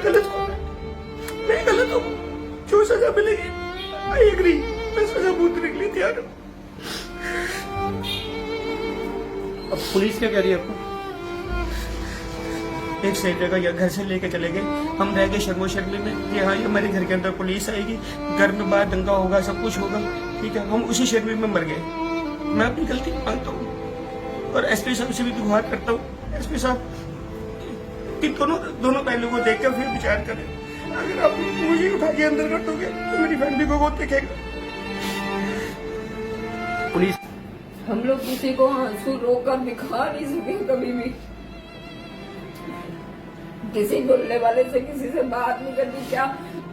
गलत हूँ, मैं गलत हूँ, जो सजा मिलेगी आई एग्री, मैं सजा भूतने के लिए तैयार हूँ। अब पुलिस क्या कह रही है आपको? एक सही जगह या घर से लेके चले गए, हम रह गए शर्मो शर्मी में कि हाँ ये हमारे घर के अंदर पुलिस आएगी, घर में बाहर दंगा होगा, सब कुछ होगा, ठीक है, हम उसी शर्मी में मर गए। मैं अपनी गलती मानता हूँ और एसपी साहब से भी गुहार करता हूँ, एसपी साहब कि दोनों पहलू को देखकर फिर विचार करें। अगर आप मुझे उठा के अंदर कर दोगे तो मेरी फैमिली को कौन देखेगा? पुलिस हम लोग किसी को आंसू रोकर दिखा नहीं सके कभी भी। किसी बोलने वाले से किसी से बात नहीं करती। क्या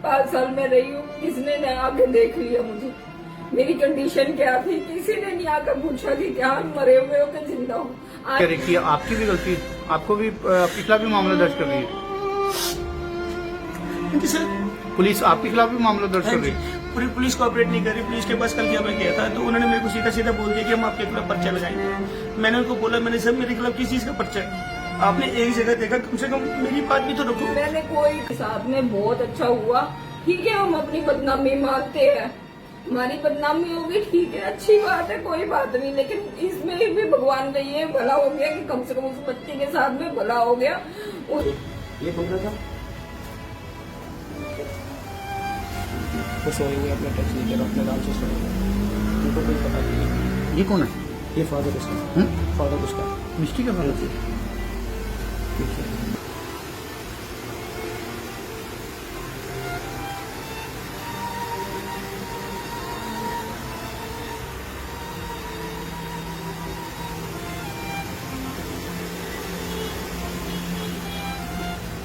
5 साल में रही हूँ, किसने नहीं आके देख लिया मुझे, मेरी कंडीशन क्या थी, किसी ने नहीं आकर पूछा कि क्या मरे हुए हो कि जिंदा हो। कह रही कि आपकी भी गलती, आपको भी आपके खिलाफ भी मामला दर्ज कर रही है पुलिस, आपके खिलाफ भी मामला दर्ज कर रही है। पूरी पुलिस कोऑपरेट नहीं कर रही। पुलिस के पास कल क्या मैं गया था तो उन्होंने मेरे को सीधा सीधा बोल दिया कि हम आपके खिलाफ पर्चा लगाएंगे। मैंने उनको बोला, मैंने सर मेरे खिलाफ किस चीज का पर्चा है? आपने एक जगह देखा, कम से कम मेरी बात भी तो रखो। मैंने कोई साथ में बहुत अच्छा हुआ, ठीक है, हम अपनी बदनामी मानते हैं, हमारी बदनामी होगी, ठीक है, अच्छी बात है, कोई बात नहीं, लेकिन इसमें भी भगवान का ये भला हो गया कि कम से कम उस बच्चे के साथ में भला हो गया। ये कौन था? तो सोए हुए, अपना टच नहीं किया, अपने आराम से सोए हुए, उनको कोई पता नहीं। ये कौन है? ये फादर उसका, फादर उसका मिस्टी का फादर है।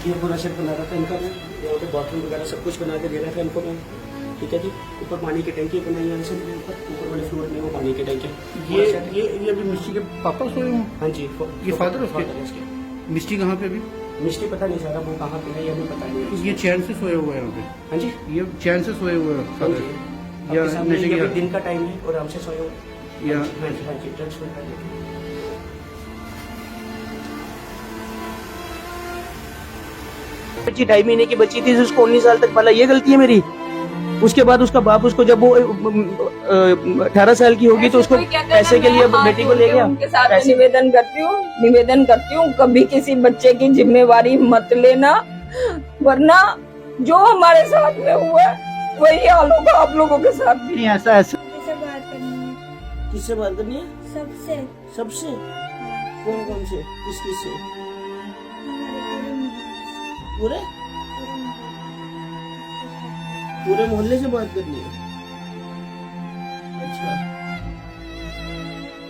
ये पूरा सेट बना रहा था इनका, मैं यहाँ पे बाथरूम वगैरह सब कुछ बना के दे रहा था इनको मैं, ठीक है जी। ऊपर पानी की टंकी बनाई है इनसे, ऊपर वाले फ्लोर में वो पानी की टंकी। ये अभी मिस्टी के पापा सोए हुए? हाँ जी, ये फादर उसके? मिस्टी कहाँ पे अभी? मिस्टी पता नहीं सारा वो कहाँ पे है, ये भी पता नहीं। ये चैन से सोए हुए हैं यहाँ पे? हाँ जी, ये चैन से सोए हुए हैं हाँ फादर? जी। या आपके सामने नशे ये की भी दिन का टाइम है और हमसे सोए हुए। या हाँ जी, हाँ जी, ड्रग्स वगैरह। बच्ची 2.5 महीने की बच्ची थी, उसको 19 साल तक पाला, ये गलती है मेरी। उसके बाद उसका बाप उसको जब वो 18 साल की होगी तो उसको पैसे के लिए बेटी को ले गया। उनके साथ निवेदन करती हूँ कभी किसी बच्चे की जिम्मेवारी मत लेना, वरना जो हमारे साथ में हुआ है वही हाल होगा आप लोगों के साथ भी। नहीं ऐसा किससे बात करनी है? किससे बात करनी है? सबसे। सबसे? कौन कौन से? किस किस से? पूरे पूरे मोहल्ले से बात करनी है? अच्छा,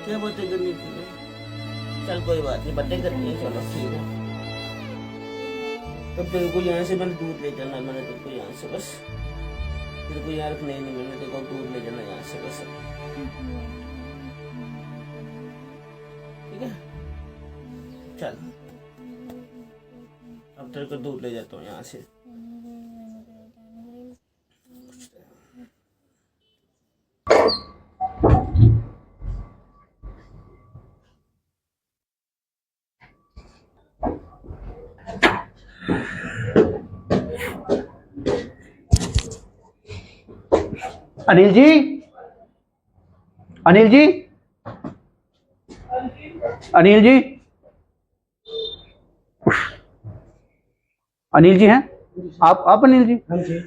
क्या बातें करनी थी? चल कोई बात नहीं, बातें करनी है, चलो ठीक है। तब तेरे को यहाँ से मैंने दूर ले जाना, मैंने तेरे को यहाँ से बस, तेरे को यहाँ रखना ही नहीं, मैंने तेरे को दूर ले जाना यहाँ से बस, ठीक है? चल अब तेरे को दूर ले जाता हूँ यहाँ से। अनिल जी, अनिल जी, अनिल जी, अनिल जी हैं आप? अनिल जी, हाँ जी।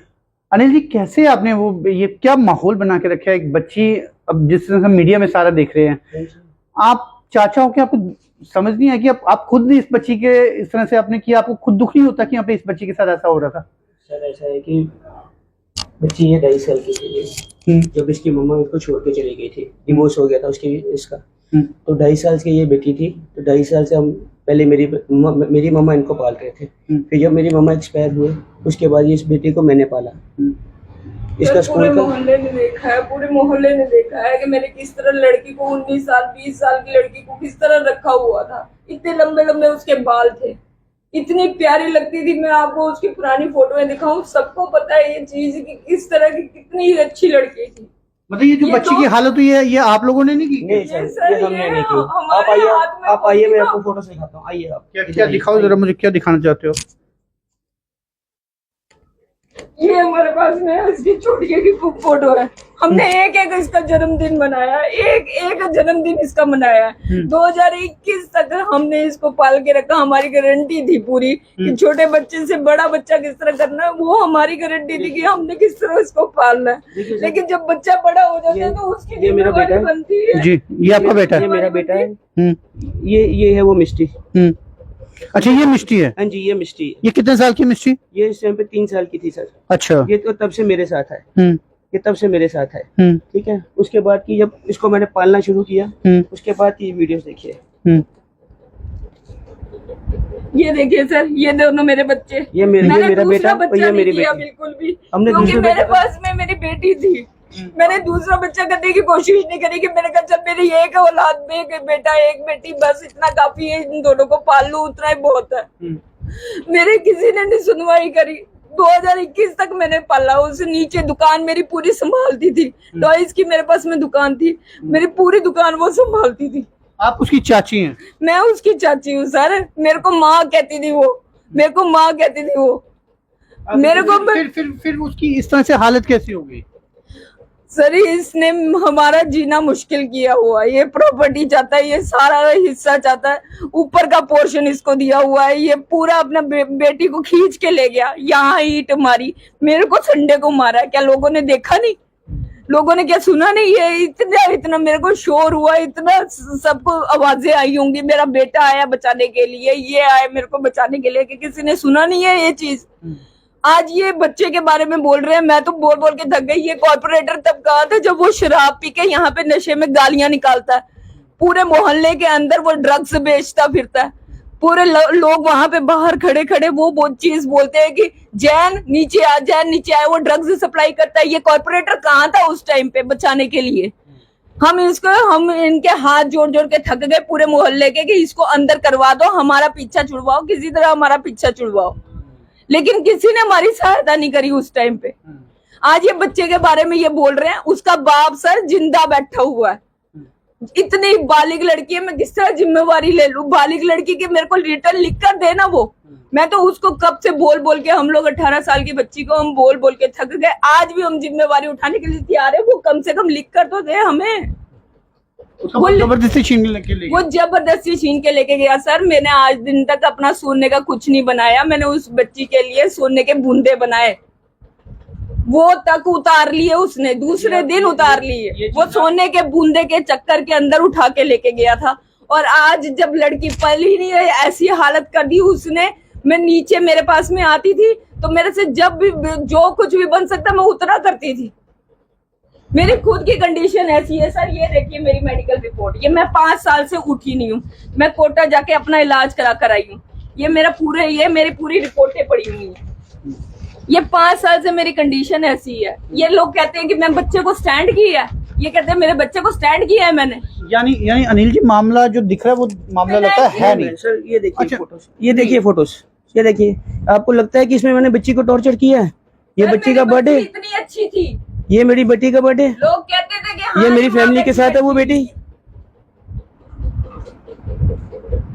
अनिल जी कैसे आपने वो ये क्या माहौल बना के रखा है? एक बच्ची, अब जिस तरह से मीडिया में सारा देख रहे हैं, आप चाचा हो के आपको समझ नहीं है कि आप खुद इस बच्ची के इस तरह से आपने किया, आपको खुद दुख नहीं होता कि यहाँ पे इस बच्ची के साथ ऐसा हो रहा था? सर ऐसा है कि बच्ची ये 2.5 साल की थी जब इसकी मम्मा उसको छोड़ के चली गई थी, डिवोर्स हो गया था उसकी इसका, तो 2.5 साल की ये बेटी थी। तो 2.5 साल से हम पहले मेरी मम्मा इनको पाल रहे थे। फिर जब मेरी मम्मा एक्सपायर हुए उसके बाद इस बेटी को मैंने पाला। इसका पूरे स्कूल का मोहल्ले ने देखा है, पूरे मोहल्ले ने देखा है कि मैंने किस तरह लड़की को 19 साल 20 साल की लड़की को किस तरह रखा हुआ था। इतने लंबे लंबे उसके बाल थे, इतनी प्यारी लगती थी। मैं आपको उसकी पुरानी फोटोएं दिखाऊं, सबको पता है ये चीज कि किस तरह की कितनी अच्छी लड़की थी। मतलब ये जो बच्ची की हालत हुई है ये आप लोगों ने नहीं की? नहीं सर, ये हमने नहीं की। आप आइए मैं आपको फोटो दिखाता हूँ, आइए आप। क्या दिखाओ जरा मुझे, क्या दिखाना चाहते हो? ये हमारे पास में उसकी छोटी की फोटो है। हमने एक एक इसका जन्मदिन मनाया, एक एक जन्मदिन इसका मनाया। 2021 तक हमने इसको पाल के रखा। हमारी गारंटी थी पूरी कि छोटे बच्चे से बड़ा बच्चा किस तरह करना है, वो हमारी गारंटी थी कि हमने किस तरह इसको पालना है। लेकिन जब बच्चा बड़ा हो जाता है तो उसकी ये मेरा बेटा जिम्मेदारी है। बनती है। जी, ये आपका बेटा ये है। मेरा बेटा है। हम्म। ये है वो मिष्टी। अच्छा, ये मिष्टी है। हाँ जी, ये मिष्टी है। ये कितने साल की मिष्टी? ये इस टाइम पे 3 साल की थी सर। अच्छा। ये तो तब से मेरे साथ है। हम्म ये तब से मेरे साथ है। हम्म ठीक है। उसके बाद की जब इसको मैंने पालना शुरू किया, हम्म उसके बाद की वीडियोस देखिए। हम्म ये देखिए सर, ये दोनों मेरे बच्चे। ये मैंने मेरा दूसरा बेटा और बच्चा ये नहीं मेरी किया बेटी। बिल्कुल भी, हमने क्योंकि दूसरे मेरे बच्चे पास में मेरी बेटी थी। मैंने दूसरा बच्चा करने की कोशिश नहीं करी कि मैंने कहा चल मेरी एक औलाद में एक बेटा एक बेटी बस इतना काफी है, इन दोनों को पाल लूं उतना ही बहुत है। मेरे किसी ने नहीं सुनवाई करी। 2021 तक मैंने पाला। उस नीचे दुकान मेरी पूरी संभालती थी। टॉयज की मेरे पास में दुकान थी, मेरी पूरी दुकान वो संभालती थी। आप उसकी चाची हैं? मैं उसकी चाची हूँ सर। मेरे को माँ कहती थी वो, मेरे को माँ कहती थी वो। मेरे को फिर उसकी इस तरह से हालत कैसी हो गई? सर इसने हमारा जीना मुश्किल किया हुआ है। ये प्रॉपर्टी चाहता है, ये सारा हिस्सा चाहता है, ऊपर का पोर्शन इसको दिया हुआ है। ये पूरा अपना बेटी को खींच के ले गया, यहाँ ईंट मारी, मेरे को संडे को मारा। क्या लोगों ने देखा नहीं? लोगों ने क्या सुना नहीं? ये इतना मेरे को शोर हुआ, इतना सबको आवाजें आई होंगी, मेरा बेटा आया बचाने के लिए, ये आया मेरे को बचाने के लिए, कि किसी ने सुना नहीं है ये चीज। आज ये बच्चे के बारे में बोल रहे हैं, मैं तो बोल बोल के थक गई। ये कॉर्पोरेटर तब कहा था जब वो शराब पी के यहाँ पे नशे में गालियां निकालता है, पूरे मोहल्ले के अंदर वो ड्रग्स बेचता फिरता है। पूरे लोग वहां पे बाहर खड़े खड़े वो चीज बोलते हैं कि जैन नीचे आ, जैन नीचे आए। वो ड्रग्स सप्लाई करता है। ये कॉर्पोरेटर कहाँ था उस टाइम पे बचाने के लिए? हम इनके हाथ जोड़ जोड़ के थक गए पूरे मोहल्ले के कि इसको अंदर करवा दो, हमारा पीछा छुड़वाओ, किसी तरह हमारा पीछा छुड़वाओ। लेकिन किसी ने हमारी सहायता नहीं करी उस टाइम पे। आज ये बच्चे के बारे में ये बोल रहे हैं, उसका बाप सर जिंदा बैठा हुआ है। इतनी बालिग लड़की है, मैं किस तरह जिम्मेवारी ले लूं? बालिग लड़की के मेरे को रिटर्न लिख कर देना वो। मैं तो उसको कब से बोल बोल के, हम लोग 18 साल की बच्ची को हम बोल बोल के थक गए। आज भी हम जिम्मेवारी उठाने के लिए तैयार है। वो कम से कम लिख कर तो दे हमें। वो जबरदस्ती छीन के ले वो जबरदस्ती छीन के लेके गया सर। मैंने आज दिन तक अपना सोने का कुछ नहीं बनाया। मैंने उस बच्ची के लिए सोने के बूंदे बनाए, वो तक उतार लिए उसने, दूसरे दिन उतार लिए। वो सोने के बूंदे के चक्कर के अंदर उठा के लेके गया था। और आज जब लड़की पल ही नहीं है, ऐसी हालत कर दी उसने। मैं नीचे मेरे पास में आती थी तो मेरे से जब भी जो कुछ भी बन सकता मैं उतना करती थी। मेरी खुद की कंडीशन ऐसी है सर। ये देखिए मेरी मेडिकल रिपोर्ट, ये मैं 5 साल से उठी नहीं हूँ। मैं कोटा जाके अपना इलाज करा कर आई हूँ। ये मेरी पूरी रिपोर्टें पड़ी हुई है। ये 5 साल से मेरी कंडीशन ऐसी है। ये लोग कहते हैं कि मैं बच्चे को स्टैंड किया है, ये कहते हैं मेरे बच्चे को स्टैंड किया है मैंने। यानी अनिल जी, मामला जो दिख रहा है वो मामला लगता है नहीं। सर ये देखिए अच्छा। फोटोस, ये देखिए फोटोस, ये देखिए। आपको लगता है कि इसमें मैंने बच्ची को टॉर्चर किया है? ये बच्ची का बर्थडे, इतनी अच्छी थी। ये मेरी बेटी का बर्थडे, लोग कहते थे कि हाँ, ये मेरी फैमिली के साथ है वो बेटी।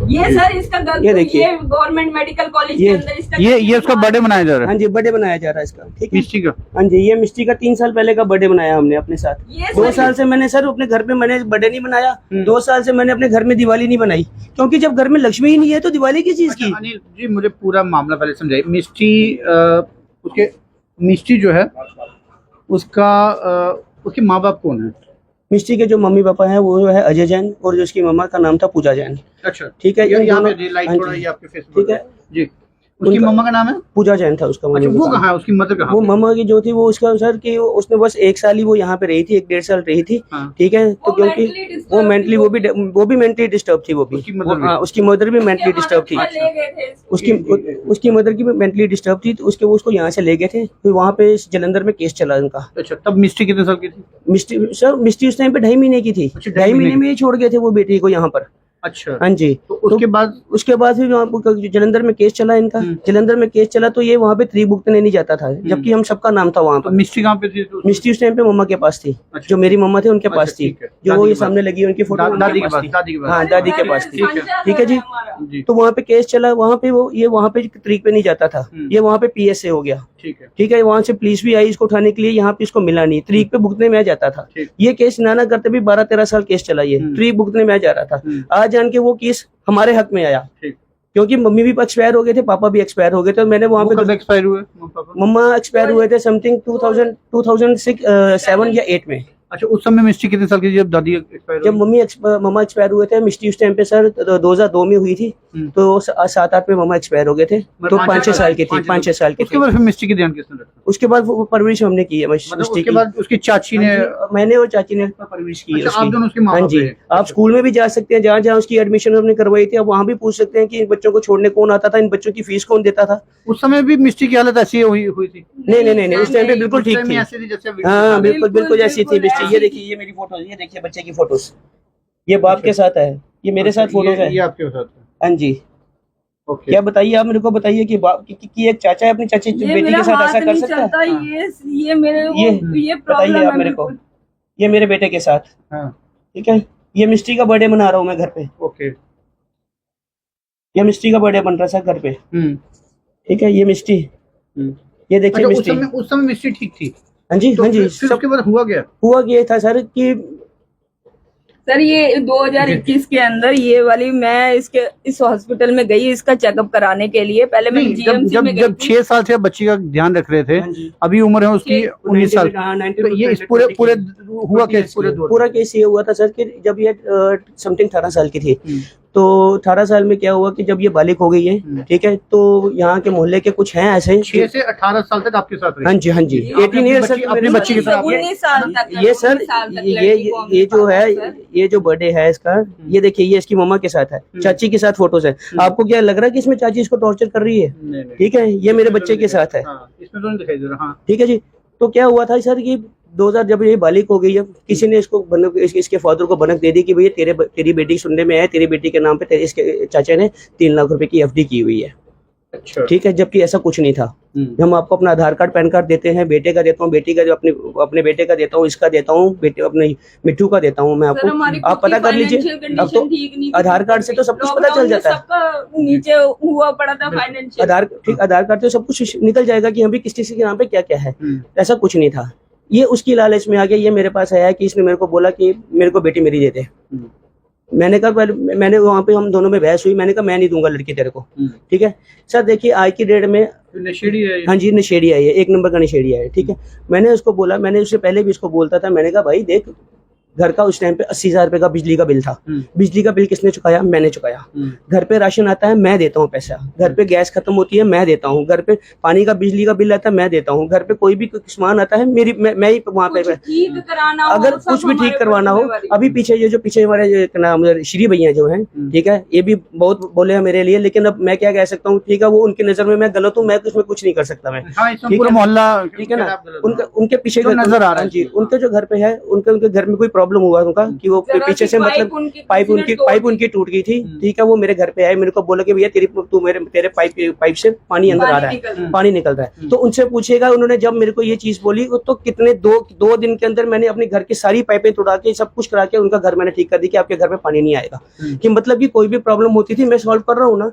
ये सर इसका ये देखिए। ये गवर्नमेंट मेडिकल कॉलेज के ये- अंदर इसका ये उसका बर्थडे मनाया जा रहा है, हाँ जी, बर्थडे मनाया जा रहा है इसका। ठीक है। मिष्टी का। हाँ जी, ये मिष्टी का 3 साल पहले का बर्थडे मनाया हमने अपने साथ। ये 2 साल से मैंने सर अपने घर पे मैंने बर्थडे नहीं बनाया। 2 साल से मैंने अपने घर में दिवाली नहीं बनाई, क्योंकि जब घर में लक्ष्मी ही नहीं है तो दिवाली किस चीज की? अनिल जी, मुझे पूरा मामला पहले समझाइए। मिष्टी जो है उसके माँ बाप कौन है? मिष्टी के जो मम्मी पापा हैं वो है अजय जैन, और जो उसकी मम्मा का नाम था पूजा जैन। अच्छा, ठीक है। यहाँ दोनों- पे लाइट हाँ थोड़ा जी। ये आपके फेसबुक ठीक है जी। उसकी उनका- मम्मा का नाम है? पूजा जैन था उसका अच्छा, मम्मी वो का। कहाँ है? उसकी मदर कहाँ वो पे? मम्मा की जो थी वो उसका सर कि उसने बस 1 साल ही वो यहाँ पे रही थी, 1-1.5 साल रही थी। हाँ। ठीक है। तो वो क्योंकि mentally disturbed वो मेंटली थी, वो भी मेंटली डिस्टर्ब थी। वो भी उसकी mother भी? हाँ, उसकी मदर भी मेंटली डिस्टर्ब थी। ले गए थे इसको। उसकी मदर की भी मेंटली डिस्टर्ब थी, तो वो उसको यहाँ से ले गए थे। फिर वहाँ पे जलंधर में केस चला उनका। अच्छा, तब मिष्टी कितने साल की थी? मिष्टी उस टाइम पे 2.5 महीने की थी। अच्छा, 2.5 महीने में ही छोड़ गए थे वो बेटी को यहाँ पर। अच्छा, हाँ जी। तो उसके बाद उसके बाद फिर वहाँ पर जलंधर में केस चला इनका। जलंधर में केस चला तो ये वहाँ पे तरीक भुगतने नहीं जाता था, जबकि हम सबका नाम था वहाँ तो पर। मिस्ट्री कहाँ पे थी? मिस्ट्री उस टाइम पे मम्मा के पास थी, अच्छा। जो मेरी मम्मा थे उनके पास अच्छा, थी, ठीक है। जो दादी वो ये के पास। सामने लगी है उनकी फोटो दादी के उनके पास, थी। दादी के पास। हाँ, दादी के पास थी। ठीक है जी। जी, तो वहाँ पे केस चला, वहाँ पे वो ये वहाँ पे तरीक पे नहीं जाता था, ये वहाँ पे PSA हो गया। ठीक है। ठीक है, वहाँ से पुलिस भी आई इसको उठाने के लिए, यहाँ पे इसको मिला नहीं, तरीक पे भुगतने में आ जाता था। ठीक। ये केस ना करते भी 12-13 साल केस चला, ये तरीक भुगतने में आ जा रहा था। आज जान के वो केस हमारे हक में आया, ठीक। क्योंकि मम्मी भी एक्सपायर हो गए थे, पापा भी एक्सपायर हो गए थे। मैंने वहाँ वो कब पे एक्सपायर हुए पापा? मम्मा एक्सपायर हुए थे समथिंग 2007 या 8 में। अच्छा, उस समय मिस्ट्री कितने साल की थी जब दादी एक्सपायर जब मम्मा एक्सपायर हुए थे, मिस्ट्री उस टाइम पे सर 2002 में हुई थी, तो 7-8 में मम्मा एक्सपायर हो गए थे, तो 5-6 साल की थी, 5-6 साल की उसके थी। बाद फिर मिस्ट्री की ध्यान किसने रखा? उसके बाद वो परवरिश हमने की है मतलब मिस्ट्री उसके की। बाद उसकी चाची ने? मैंने और चाची ने परवरिश की है अच्छा, आप दोनों उसके माँ हाँ बाप जी। हैं। आप स्कूल में भी जा सकते हैं, जहाँ जहाँ उसकी एडमिशन हमने करवाई थी, आप वहाँ भी पूछ सकते हैं कि इन बच्चों को छोड़ने कौन आता था, इन बच्चों की फीस कौन देता था। उस समय भी मिस्ट्री की हालत ऐसी हुई थी? नहीं, उस टाइम पे बिल्कुल ठीक थी। ऐसी थी जैसे अभी? हाँ, बिल्कुल बिल्कुल ऐसी थी मिस्ट्री। ये देखिए, ये मेरी फोटो, ये देखिए बच्चे की फोटोज, ये बाप के साथ है, ये मेरे साथ फोटोज है। ये आपके साथ है? हाँ जी। ओके। क्या बताइए, आप मेरे को बताइए कि बाप की एक चाचा है अपनी चाची ये बेटी मेरा के साथ हाथ ऐसा कर नहीं सकता चलता, है? ये मेरे ये ये बताइए प्रॉब्लम आप है मेरे को। बिल्कुल। ये मेरे बेटे के साथ, हाँ, ठीक है। ये मिस्ट्री का बर्थडे मना रहा हूँ मैं घर पे, ओके। ये मिस्ट्री का बर्थडे बन रहा है सर घर पे, ठीक है। ये मिस्ट्री, ये देखिए अच्छा, मिस्ट्री। उस समय मिस्ट्री ठीक थी? हाँ जी, तो हाँ जी। फिर उसके बाद हुआ क्या? हुआ ये था सर कि सर ये 2021 के अंदर ये वाली मैं इस हॉस्पिटल में गई इसका चेकअप कराने के लिए। पहले मैं नहीं, GMC में गई जब थी। 6 साल से आप बच्ची का ध्यान रख रहे थे, हाँ जी। अभी उम्र है उसकी 19 साल, हाँ, 90 तो ये इस पूरे हुआ क्या इस पूरे दौर में? पूरा केस ये हुआ था सर कि जब ये समथिंग 18 साल की थी, तो 18 साल में क्या हुआ कि जब ये बालिग हो गई है, ठीक है, तो यहाँ के मोहल्ले के कुछ हैं ऐसे 6 से 18 साल तक आपके साथ रही? हाँ जी, हाँ जी। 18 ईयर सर अपने बच्ची की तरह 19 साल तक ये सर, ये जो है, ये जो बर्थडे है इसका, ये देखिए, ये इसकी मम्मा के साथ है, चाची के साथ फोटोज है। आपको क्या लग रहा है कि इसमें चाची इसको टॉर्चर कर रही है? नहीं। ठीक है, ये मेरे बच्चे के साथ है, हाँ, इसमें तो नहीं दिखाई दे रहा। हाँ, ठीक है जी। तो क्या हुआ था सर कि 2000 जब ये बालिग हो गई है, किसी ने इसको बनक, इसके फादर को बनक दे दी कि भैया तेरी बेटी सुनने में है, तेरी बेटी के नाम पे इसके चाचा ने 3 लाख रुपए की FD की हुई है, अच्छा, ठीक है, जबकि ऐसा कुछ नहीं था। हम आपको अपना आधार कार्ड, पैन कार्ड देते हैं, बेटे का देता हूँ, बेटी का जो अपने बेटे का देता हूँ, इसका देता हूँ, बेटे अपने मिट्टू का देता हूँ मैं सर, हमारी आपको, आप खुद की पता कर लीजिए। financial अब तो condition ठीक नहीं थी। आधार कार्ड से तो सब कुछ पता लॉकडाउन चल में जाता है। सबका नीचे हुआ पड़ा था फाइनेंशियल। आधार कार्ड से सब कुछ निकल जाएगा कि अभी किस किसी के नाम पे क्या क्या है। ऐसा कुछ नहीं था। ये उसकी लालच में आ गया, ये मेरे पास आया कि इसने मेरे को बोला कि मेरे को बेटी मेरी दे दे। मैंने कहा, मैंने वहाँ पे हम दोनों में बहस हुई, मैंने कहा मैं नहीं दूंगा लड़की तेरे को, ठीक है सर। देखिए आज की डेट में नशेड़ी है। हाँ जी, नशेड़ी आई है, 1 नंबर का नशेड़ी है, ठीक है। मैंने उसको बोला, मैंने उससे पहले भी इसको बोलता था, मैंने कहा भाई देख, घर का उस टाइम पे 80,000 रुपए का बिजली का बिल था, बिजली का बिल किसने चुकाया? मैंने चुकाया। घर पे राशन आता है, मैं देता हूँ पैसा। घर पे गैस खत्म होती है, मैं देता हूँ। घर पे पानी का, बिजली का बिल आता है, मैं देता हूँ। घर पे कोई भी सामान आता है, मैं ही वहाँ पे ठीक कराना हो, अगर सब कुछ भी हमारे ठीक करवाना हो। जिम्मेवारी। अभी पीछे ये जो पीछे हमारे नाम श्री भैया जो हैं, ठीक है, ये भी बहुत बोले हैं मेरे लिए, लेकिन अब मैं क्या कह सकता हूँ, ठीक है, वो उनकी नजर में मैं गलत हूँ, मैं उसमें कुछ नहीं कर सकता मैं, हाँ, इसमें ठीक पूरा है? मोहल्ला, ठीक है ना। उनके पीछे जो नजर आ रहा है। जी, उनके जो घर पे है, उनके घर में कोई प्रॉब्लम हुआ उनका कि वो जरा पीछे सी से मतलब पाइप उनकी टूट गई थी, ठीक है। वो मेरे घर पे आए, मेरे को बोला कि भैया तेरे पाइप से पानी अंदर आ रहा है, पानी निकल रहा है। तो उनसे पूछेगा, उन्होंने जब मेरे को ये चीज बोली, तो कितने 2 दिन के अंदर मैंने अपने घर की सारी पाइपें तोड़ा के, सब कुछ करा के उनका घर मैंने ठीक कर दी कि आपके घर में पानी नहीं आएगा। कि मतलब कि कोई भी प्रॉब्लम होती थी, मैं सॉल्व कर रहा हूँ ना,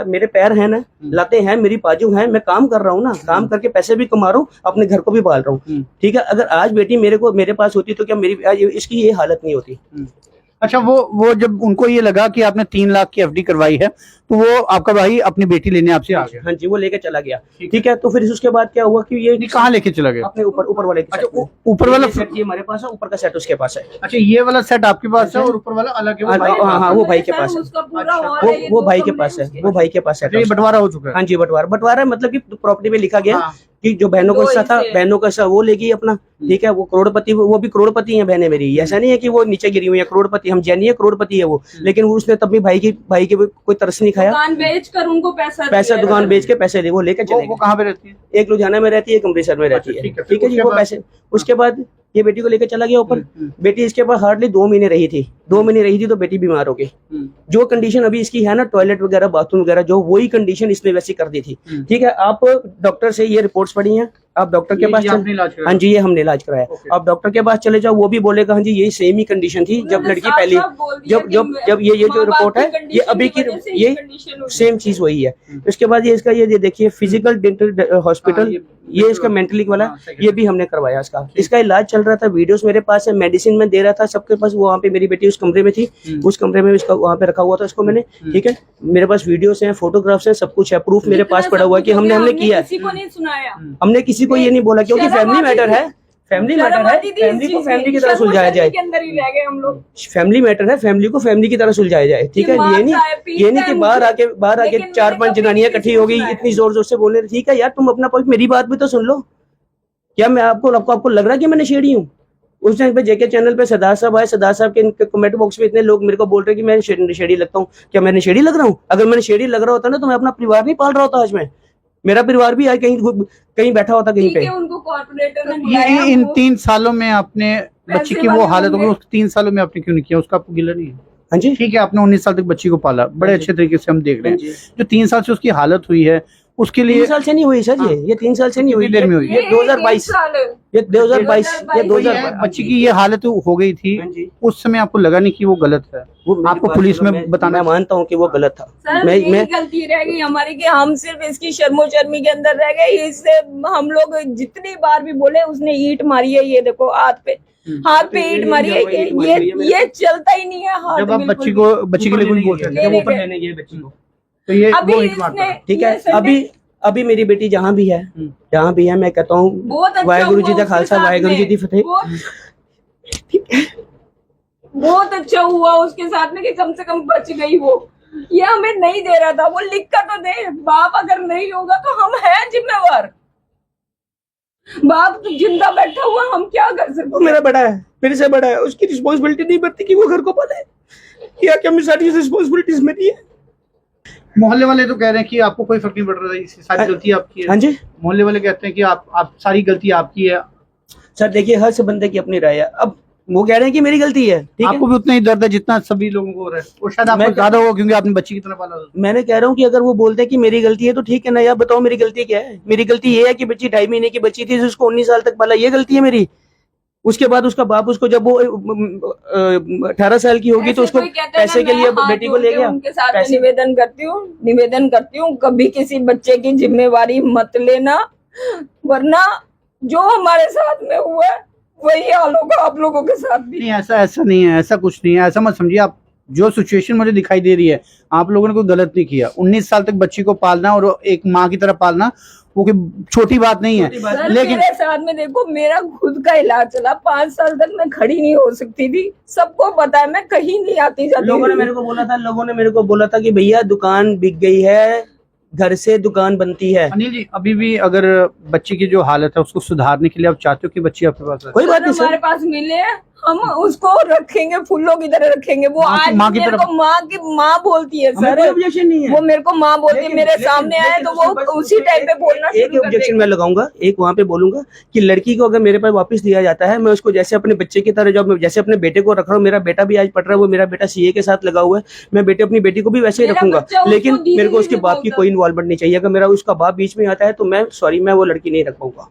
मेरे पैर है ना, लाते हैं, मेरी बाजू है, मैं काम कर रहा हूँ ना, काम करके पैसे भी कमा रहा हूँ, अपने घर को भी पाल रहा हूँ, ठीक है। अगर आज बेटी मेरे पास होती तो क्या मेरी आज इसकी ये हालत नहीं होती। अच्छा, वो जब उनको ये लगा कि आपने 3 लाख की FD करवाई है, तो वो आपका भाई अपनी बेटी लेने आपसे आ गया? हाँ जी, वो लेके चला गया, ठीक है। तो फिर उसके बाद क्या हुआ कि ये कहाँ लेके चला गया? अपने ऊपर वाले के अच्छा, ऊपर वाला सेट ये हमारे पास है, ऊपर का सेट उसके पास है। अच्छा, ये वाला सेट आपके पास है और ऊपर वाला अलग है? हाँ, वो भाई के पास है, वो भाई के पास है, वो भाई के पास है। ये बंटवारा हो चुका है? हाँ जी, बंटवारा मतलब कि प्रॉपर्टी में लिखा गया कि जो बहनों का हिस्सा था, बहनों का हिस्सा वो लेगी अपना, ठीक है। वो करोड़पति, वो भी करोड़पति है बहनें मेरी, ऐसा नहीं है कि वो नीचे गिरी हुई है, करोड़पति हम जैनी है, करोड़पति है वो, लेकिन वो उसने तब भी भाई के कोई तरस नहीं खाया, दुकान बेच कर उनको पैसा दुकान बेच के पैसे दे, वो लेकर चले वो कहाँ पे रहती है? एक लुधियाना में रहती है, एक अमृतसर में रहती है, ठीक है जी। वो पैसे उसके बाद ये बेटी को लेकर चला गया ऊपर। बेटी इसके पास हार्डली 2 महीने रही थी, 2 महीने रही थी तो बेटी बीमार हो गई। जो कंडीशन अभी इसकी है ना, टॉयलेट वगैरह, बाथरूम वगैरह, जो वही कंडीशन इसने वैसी कर दी थी। ठीक है, आप डॉक्टर से ये रिपोर्ट्स पढ़ी हैं, आप डॉक्टर के पास हाँ जी, ये हमने इलाज कराया। आप डॉक्टर के पास चले जाओ, वो भी बोलेगा हाँ जी यही सेम ही कंडीशन थी जब लड़की पहली, जब ये जो रिपोर्ट है ये अभी की, ये सेम चीज वही है। उसके बाद ये इसका ये देखिए फिजिकल डेंटल हॉस्पिटल, ये इसका मेंटली वाला, ये भी हमने करवाया। इसका इलाज चल रहा था, वीडियोस मेरे पास है, मेडिसिन में दे रहा था सबके पास। वो वहाँ पे मेरी बेटी उस कमरे में थी, उस कमरे में इसका वहाँ पे रखा हुआ था इसको मैंने। ठीक है, मेरे पास वीडियोस हैं, फोटोग्राफ्स हैं, सब कुछ है, प्रूफ मेरे पास पड़ा हुआ है कि हमने किया है। किसी को नहीं सुनाया, हमने किसी को ये नहीं बोला, क्योंकि फैमिली मैटर है, फैमिली मैटर है, फैमिली को फैमिली की तरह सुलझाया जाए। फैमिली मैटर है, फैमिली को फैमिली की तरह सुलझाया जाए। ठीक है, ये नहीं कि बाहर आके 4-5 जनानियां इकट्ठी हो गई, इतनी जोर जोर से बोल रहे। ठीक है यार, तुम अपना पॉइंट, मेरी बात भी तो सुन लो। क्या मैं आपको लग रहा है कि मैं नशेड़ी हूँ? उस टाइम पे जेके चैनल पे सरदार साहब आए, सरदार साहब के कमेंट बॉक्स में इतने लोग मेरे को बोल रहे हैं कि मैं नशेड़ी लगता हूँ। क्या मैं नशेड़ी लग रहा हूँ? अगर मैं नशेड़ी लग रहा होता ना तो मैं अपना परिवार नहीं पाल रहा होता आज। मेरा परिवार भी आज कहीं बैठा होता कहीं पे। उनको कॉर्पोरेटर ने ये बुलाया, इन 3 सालों में आपने बच्ची की वो हालत हो गई, उस 3 सालों में आपने क्यों नहीं किया? उसका आपको गिला नहीं है? हाँ जी, ठीक है, आपने 19 साल तक बच्ची को पाला, बड़े अच्छे तरीके से हम देख रहे हैं। जो 3 साल से उसकी हालत हुई है उसके लिए 3 साल से नहीं हुई सर, ये 3 साल से नहीं हुई, कितनी देर में हुई? ये 2022, ये 2022 बच्ची की ये हालत हो गई थी, उस समय आपको लगा नहीं कि वो गलत है? आपको पुलिस में बताना? मैं मानता हूँ कि वो गलत था। सर मैं गलती रह गई हमारी कि हम सिर्फ इसकी शर्मोशर्मी के अंदर रह गए। इससे हम लोग जितनी बार भी बोले, उसने ईंट मारी है, ये देखो हाथ पे ईंट मारी है, ये चलता ही नहीं है हाथ। जब आप बच्ची के लिए कुछ बोलते हैं, ऊपर लेने गए बच्ची को, तो ये अभी वो ईंट मारता है। ठीक है, अभी मेरी बेटी जहाँ भी है मैं कहता हूँ वाहेगुरु जी का खालसा, वाहेगुरु जी की फतेह। बहुत अच्छा हुआ उसके साथ में कि कम से कम बच गई वो। ये हमें नहीं दे रहा था, वो लिख कर तो दे। बाप अगर नहीं होगा तो हम हैं जिम्मेवार। बाप तो जिंदा बैठा हुआ, हम क्या कर सकते? वो मेरा बड़ा है, मेरे से बड़ा है, उसकी रिस्पॉन्सिबिलिटी नहीं बनती कि वो घर को पाले। क्या मेरी सारी रिस्पॉन्सिबिलिटीज मेरी है। मोहल्ले वाले तो कह रहे हैं कि आपको कोई फर्क नहीं पड़ रहा है, इसकी सारी गलती आपकी है। हाँ जी, मोहल्ले वाले कहते हैं कि आप सारी गलती आपकी है। सर देखिए, हर से बंदे की अपनी राय है। अब वो कह रहे हैं कि मेरी गलती है, ठीक है, आपको भी उतना ही दर्द है जितना सभी लोगों को हो रहा है, और शायद आपको ज्यादा होगा क्योंकि आपने बच्ची की तरह पाला। मैंने कह रहा हूँ कि अगर वो बोलते हैं कि मेरी गलती है तो ठीक है ना यार, बताओ मेरी गलती क्या है? मेरी गलती ये है कि बच्ची 2.5 महीने की बच्ची थी, उसको 19 साल तक पाला, ये गलती है मेरी। उसके बाद उसका बाप उसको जब वो 18 साल की होगी तो उसको पैसे के लिए बेटी को ले गया। उनके साथ में निवेदन करती हूँ कभी किसी बच्चे की जिम्मेवारी मत लेना, वरना जो हमारे साथ में हुआ है वही हाल होगा आप लोगों के साथ भी। नहीं, ऐसा नहीं है, ऐसा कुछ नहीं है, ऐसा मत समझिए आप। जो सिचुएशन मुझे दिखाई दे रही है, आप लोगों ने कोई गलत नहीं किया। 19 साल तक बच्ची को पालना और एक माँ की तरह पालना वो कोई छोटी बात नहीं है। लेकिन मेरे साथ में देखो, मेरा खुद का इलाज चला, 5 साल तक मैं खड़ी नहीं हो सकती थी। सबको पता है मैं कहीं नहीं आती जाती। लोगों ने मेरे को बोला था कि भैया दुकान बिक गई है, घर से दुकान बनती है। अनिल जी, अभी भी अगर बच्ची की जो हालत है उसको सुधारने के लिए आप चाहते हो कि बच्ची आपके पास कोई बात नहीं, हमारे पास मिले, हम उसको रखेंगे, फूलों की तरह रखेंगे। वो आज माँ की मेरे को माँ बोलती है सर, कोई ऑब्जेक्शन नहीं है। वो मेरे को माँ बोलती है, मेरे सामने आए तो वो उसी टाइम पे बोलना एक ऑब्जेक्शन मैं लगाऊंगा, एक वहाँ पे बोलूंगा कि लड़की को अगर मेरे पास वापस दिया जाता है, मैं उसको जैसे अपने बच्चे की तरह, जब जैसे अपने बेटे को रख रहा हूँ, मेरा बेटा भी आज पढ़ रहा है, वो मेरा बेटा सीए के साथ लगा हुआ है, मैं अपनी बेटी को भी वैसे ही रखूंगा। लेकिन मेरे को उसके बाप की कोई इन्वॉल्वमेंट नहीं चाहिए। अगर मेरा उसका बाप बीच में आता है तो मैं मैं वो लड़की नहीं रख पाऊंगा,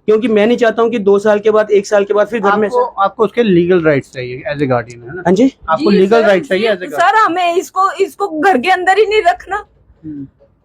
क्योंकि मैं नहीं चाहता हूँ कि 2 साल के बाद 1 साल के बाद फिर घर में आपको उसके लीगल राइट्स चाहिए एज ए गार्डियन, है ना? हाँ जी, आपको लीगल राइट्स चाहिए एज ए सर। हमें इसको घर के अंदर ही नहीं रखना।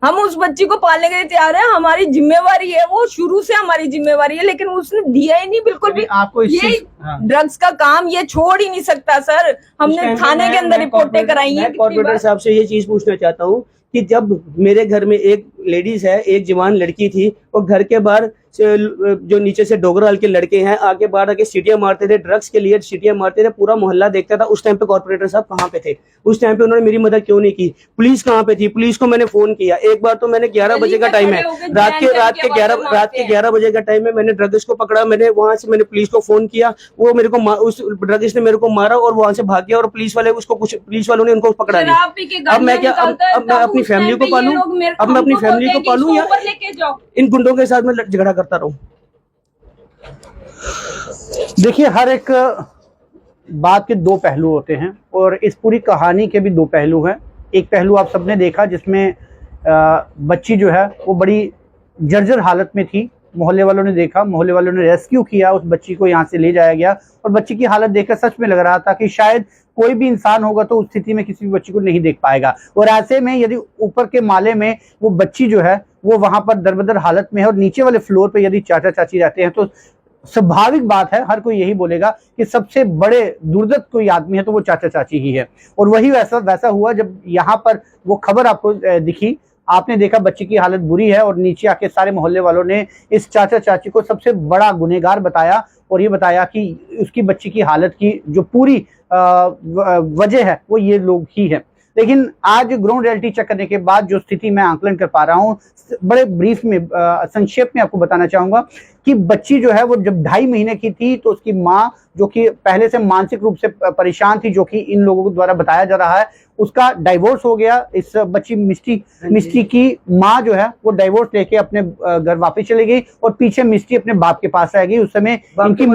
हम उस बच्ची को पालने के लिए तैयार है, हमारी जिम्मेवारी है, वो शुरू से हमारी जिम्मेवारी है। लेकिन उसने दिया ही नहीं बिल्कुल भी। आपको ये ड्रग्स का काम ये छोड़ ही नहीं सकता सर। हमने थाने के अंदर रिपोर्टें कराई है। कॉर्पोरेटर साहब से ये चीज पूछना चाहता हूँ कि जब मेरे घर में एक लेडीज है, एक जवान लड़की थी, वो घर के बाहर जो नीचे से डोगराल के लड़के हैं आके बाहर आके सीटियां मारते थे, ड्रग्स के लिए सीटियां मारते थे, पूरा मोहल्ला देखता था। उस टाइम पे कॉर्पोरेटर साहब कहाँ पे थे? उस टाइम पे उन्होंने मेरी मदद क्यों नहीं की? पुलिस कहाँ पे थी? पुलिस को मैंने फोन किया। एक बार तो मैंने 11 बजे का टाइम है, रात के 11 बजे का टाइम है, मैंने ड्रग्स को पकड़ा। मैंने वहां से पुलिस को फोन किया, वो मेरे को उस ड्रग्स ने मेरे को मारा और वहां से भाग गया, और पुलिस वालों ने उनको पकड़ा नहीं। अब मैं क्या, अब मैं अपनी फैमिली को पालूं? अब मैं अपनी फैमिली को पालूं या इन गुंडों के साथ मैं झगड़ा करता रहूं? देखिए, हर एक बात के दो पहलू होते हैं और इस पूरी कहानी के भी दो पहलू हैं। एक पहलू आप सबने देखा जिसमें बच्ची जो है वो बड़ी जर्जर हालत में थी। मोहल्ले वालों ने देखा, मोहल्ले वालों ने रेस्क्यू किया, उस बच्ची को यहाँ से ले जाया गया और बच्ची की हालत देखकर सच में लग रहा था कि शायद कोई भी इंसान होगा तो उस स्थिति में किसी भी बच्ची को नहीं देख पाएगा। और ऐसे में यदि ऊपर के माले में वो बच्ची जो है वो वहां पर दरबदर हालत में है और नीचे वाले फ्लोर पे यदि चाचा चाची रहते हैं तो स्वाभाविक बात है, हर कोई यही बोलेगा कि सबसे बड़े दुर्दत कोई आदमी है तो वो चाचा चाची ही है। और वही वैसा हुआ जब यहाँ पर वो खबर आपको दिखी। आपने देखा बच्ची की हालत बुरी है और नीचे आके सारे मोहल्ले वालों ने इस चाचा चाची को सबसे बड़ा गुनहगार बताया और ये बताया कि उसकी बच्ची की हालत की जो पूरी वजह है वो ये लोग ही है। लेकिन आज ग्राउंड रियलिटी चेक करने के बाद जो स्थिति मैं आकलन कर पा रहा हूँ, बड़े ब्रीफ में संक्षेप में आपको बताना चाहूंगा कि बच्ची जो है वो जब 2.5 महीने की थी तो उसकी माँ, जो कि पहले से मानसिक रूप से परेशान थी, जो कि इन लोगों द्वारा बताया जा रहा है, उसका डाइवोर्स हो गया। इस बच्ची मिस्टी की माँ जो है वो डाइवोर्स लेके अपने घर वापस चली गई और पीछे मिस्टी अपने बाप के पास रह गई। उस समय इनकी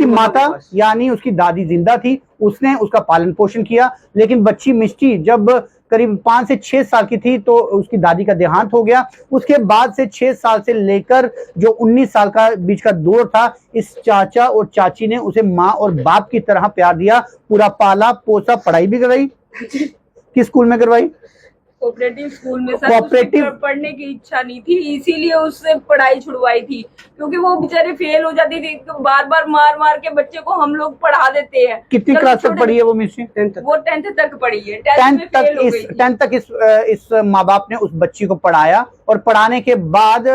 माता यानी उसकी दादी जिंदा थी, उसने उसका पालन पोषण किया। लेकिन बच्ची मिस्टी जब करीब 5 से 6 साल की थी तो उसकी दादी का देहांत हो गया। उसके बाद से 6 साल से लेकर जो 19 साल का बीच का दौर था, इस चाचा और चाची ने उसे माँ और बाप की तरह प्यार दिया, पूरा पाला पोसा, पढ़ाई भी करवाई। किस स्कूल में करवाई? कोऑपरेटिव स्कूल में। कोऑपरेटिव पढ़ने की इच्छा नहीं थी, इसीलिए उससे पढ़ाई छुड़वाई थी, क्योंकि वो बेचारे फेल हो जाती थी तो बार बार मार के बच्चे को हम लोग पढ़ा देते हैं। कितनी क्लास तक पढ़ी है वो मिस्सी? वो 10th तक पढ़ी है। 10th तक इस माँ बाप ने उस बच्ची को पढ़ाया और पढ़ाने के बाद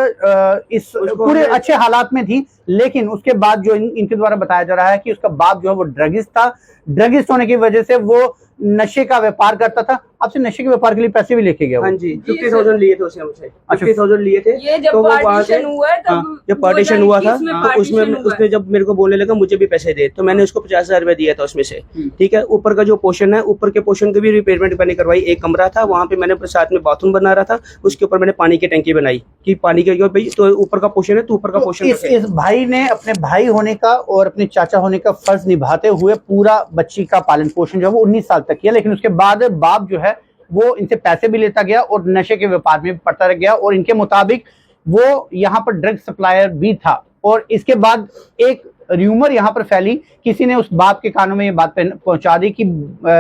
इस पूरे अच्छे हालात में थी। लेकिन उसके बाद जो इनके द्वारा बताया जा रहा है कि उसका बाप जो है वो ड्रगिस्ट था। ड्रगिस्ट होने की वजह से वो नशे का व्यापार करता था। आपसे नशे के व्यापार के लिए पैसे भी लेके गया? हाँ जी, 50,000 लिए थे उसने हमसे। 50,000 लिए थे। ये जब तो पार्टीशन हुआ है जब पार्टीशन हुआ था तो उसने जब मेरे को बोलने लगा मुझे भी पैसे दे, तो मैंने उसको 50,000 रुपए दिया था उसमें से। ठीक है, ऊपर का जो पोर्शन है, ऊपर के पोर्शन की भी रिपेयरमेंट मैंने करवाई। एक कमरा था वहाँ पे, मैंने साथ में बाथरूम बना रहा था, उसके ऊपर मैंने पानी की टंकी बनाई कि पानी के तो ऊपर का पोर्शन है तो ऊपर का पोर्शन। इस भाई ने अपने भाई होने का और अपने चाचा होने का फर्ज निभाते हुए पूरा बच्ची का पालन पोषण जो है वो 19 साल तक किया। लेकिन उसके बाद बाप जो है वो इनसे पैसे भी लेता गया और नशे के व्यापार में पड़ता रह गया और इनके मुताबिक वो यहाँ पर ड्रग सप्लायर भी था। और इसके बाद एक र्यूमर यहाँ पर फैली, किसी ने उस बाप के कानों में ये बात पहुंचा दी कि